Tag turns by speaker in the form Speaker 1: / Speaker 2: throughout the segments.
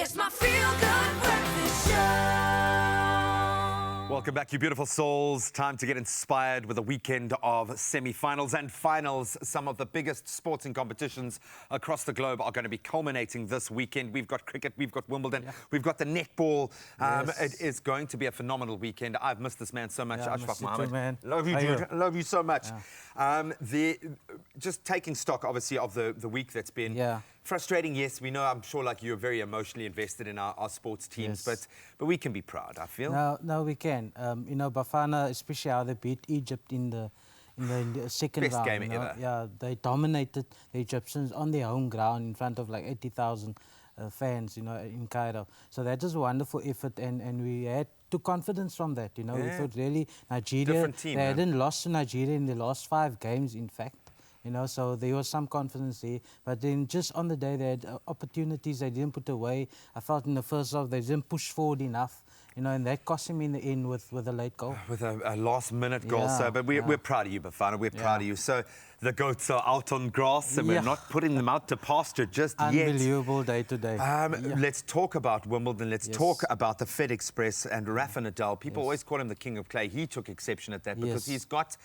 Speaker 1: It's my feel-good breakfast show.
Speaker 2: Welcome back, you beautiful souls. Time to get inspired with a weekend of semi-finals and finals. Some of the biggest sporting competitions across the globe are going to be culminating this weekend. We've got cricket, we've got Wimbledon, we've got the netball. It is going to be a phenomenal weekend. I've missed this man so much. Ashfak, Mohamed.
Speaker 3: Man.
Speaker 2: Love you, dude. Love you so much. Just taking stock, obviously, of the week that's been frustrating. Yes, we know. I'm sure, like you're very emotionally invested in our sports teams, but we can be proud, I feel.
Speaker 3: No, we can. You know, Bafana, especially how they beat Egypt in the second
Speaker 2: Best
Speaker 3: round.
Speaker 2: game ever.
Speaker 3: Yeah, they dominated the Egyptians on their home ground in front of like 80,000 fans, you know, in Cairo. So that was a wonderful effort, and we took confidence from that. You know, we thought really Nigeria.
Speaker 2: Different team,
Speaker 3: they hadn't lost to Nigeria in the last 5 games, in fact. You know, so there was some confidence there. But then just on the day, they had opportunities they didn't put away. I felt in the first half they didn't push forward enough. You know, and that cost him in the end with a late goal.
Speaker 2: With a last-minute goal. So, but we're proud of you, Bafana. We're proud of you. So the goats are out on grass, and we're not putting them out to pasture just yet.
Speaker 3: Unbelievable day to day.
Speaker 2: Let's talk about Wimbledon. Let's talk about the FedExpress and Rafa Nadal. People always call him the king of clay. He took exception at that because he's got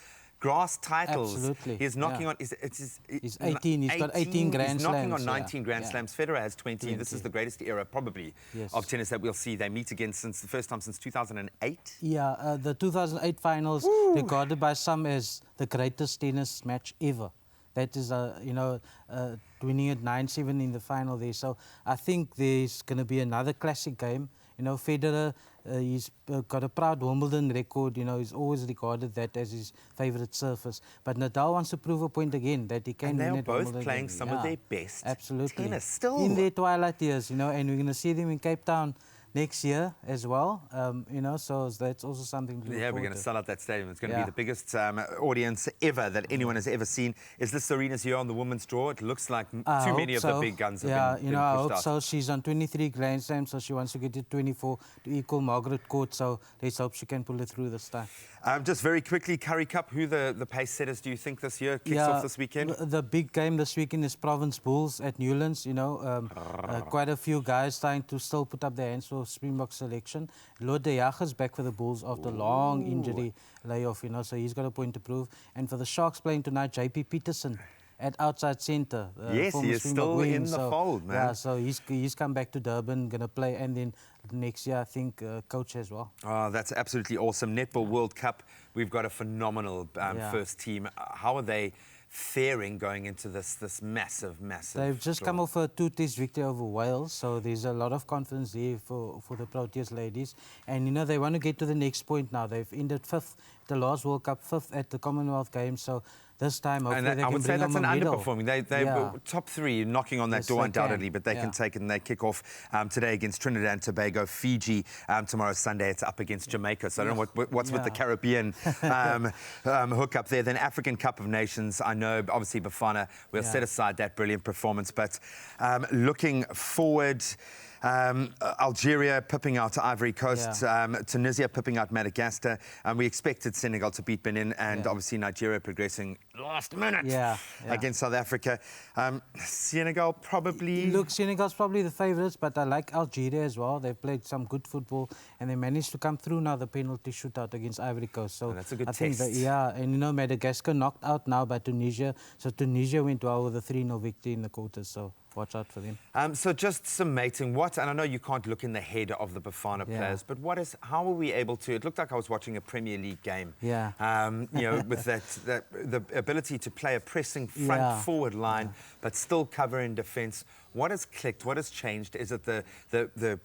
Speaker 2: grass titles.
Speaker 3: Absolutely.
Speaker 2: He's knocking on...
Speaker 3: He's 18. He's got 18 Grand Slams.
Speaker 2: He's knocking on 19 Grand Slams. Federer has 20. This is the greatest era, probably, of tennis that we'll see. They meet again since the first time since 2008.
Speaker 3: Yeah, the 2008 finals, regarded by some as the greatest tennis match ever. That is, you know, winning at 9-7 in the final there. So I think there's going to be another classic game. You know, Federer, he's got a proud Wimbledon record. You know, he's always regarded that as his favourite surface. But Nadal wants to prove a point again that he can win at Wimbledon.
Speaker 2: And they're both playing some of their best tennis still.
Speaker 3: In their twilight years, you know, and we're going to see them in Cape Town next year as well, you know, so that's also something to look forward
Speaker 2: we're going to sell out that stadium. It's going to be the biggest audience ever that anyone has ever seen. Is this Serena's year on the women's draw? It looks like too many of the big guns have been
Speaker 3: you know, I hope
Speaker 2: out.
Speaker 3: so. She's on 23 Grand Slams, so she wants to get to 24 to equal Margaret Court, so let's hope she can pull it through this time.
Speaker 2: Just very quickly, Currie Cup, who the pace setters do you think this year kicks off this weekend?
Speaker 3: The big game this weekend is Province Bulls at Newlands, you know. Quite a few guys trying to still put up their hands for Springbok selection. Lord de Jager's back for the Bulls after long injury layoff, you know, so he's got a point to prove. And for the Sharks playing tonight, JP Peterson at outside centre.
Speaker 2: Yes, he is still in the fold, man.
Speaker 3: Yeah, so he's come back to Durban, going to play, and then next year, I think, coach as well.
Speaker 2: Oh, that's absolutely awesome. Netball World Cup, we've got a phenomenal first team. How are they faring going into this massive
Speaker 3: They've just come off a 2-test victory over Wales, so there's a lot of confidence there for the Proteas ladies. And, you know, they want to get to the next point now. They've ended 5th at the last World Cup, 5th at the Commonwealth Games, so this time, hopefully, they can bring them a medal.
Speaker 2: I would say that's an underperforming. They were top 3, knocking on that door undoubtedly, but they can take it, and they kick off today against Trinidad and Tobago, Fiji. Tomorrow, Sunday, it's up against Jamaica. So I don't know what's with the Caribbean hookup there. Then African Cup of Nations, I know, obviously, Bafana, we'll set aside that brilliant performance. But looking forward... Algeria pipping out Ivory Coast, Tunisia pipping out Madagascar. We expected Senegal to beat Benin, and obviously Nigeria progressing last minute against South Africa. Senegal probably...
Speaker 3: Look, Senegal's probably the favourites, but I like Algeria as well. They've played some good football, and they managed to come through now the penalty shootout against Ivory Coast. So
Speaker 2: that's a good
Speaker 3: test.
Speaker 2: Think
Speaker 3: and you know, Madagascar knocked out now by Tunisia. So Tunisia went well with a 3-0 victory in the quarters. So watch out for them. So
Speaker 2: just summating, and I know you can't look in the head of the Bafana players, but how were we able to... It looked like I was watching a Premier League game.
Speaker 3: Yeah.
Speaker 2: You know, with the ability to play a pressing front-forward line, but still cover in defence. What has clicked? What has changed? Is it the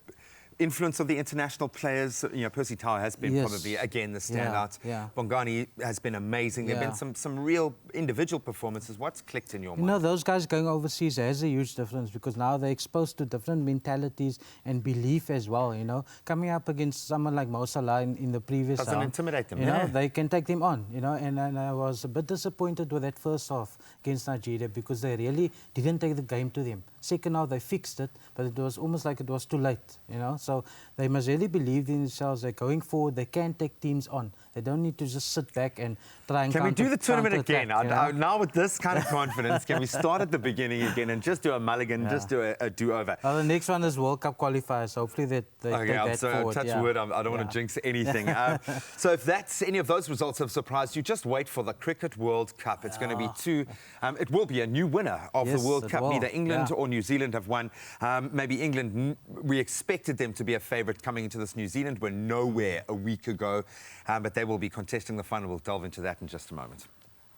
Speaker 2: influence of the international players? You know, Percy Tau has been probably, again, the standout. Bongani has been amazing. There have been some real individual performances. What's clicked in your mind?
Speaker 3: You know, those guys going overseas has a huge difference because now they're exposed to different mentalities and belief as well, you know. Coming up against someone like Mo Salah in the previous
Speaker 2: doesn't intimidate them,
Speaker 3: you know, they can take them on, you know. And I was a bit disappointed with that first half against Nigeria because they really didn't take the game to them. Second half, they fixed it, but it was almost like it was too late, you know. So they must really believe in themselves. They're going forward. They can take teams on. They don't need to just sit back and try and
Speaker 2: Can we do the tournament again?
Speaker 3: counterattack,
Speaker 2: Now with this kind of confidence, can we start at the beginning again and just do a mulligan, just do a do-over?
Speaker 3: Well, the next one is World Cup qualifiers. Hopefully they take that forward.
Speaker 2: Touch wood, I don't want to jinx anything. So if that's any of those results have surprised you, just wait for the Cricket World Cup. It's going to be it will be a new winner of the World Cup. Neither England or New Zealand have won. Maybe England, we expected them to be a favourite coming into this. New Zealand were nowhere a week ago, but they will be contesting the final. We'll delve into that in just a moment.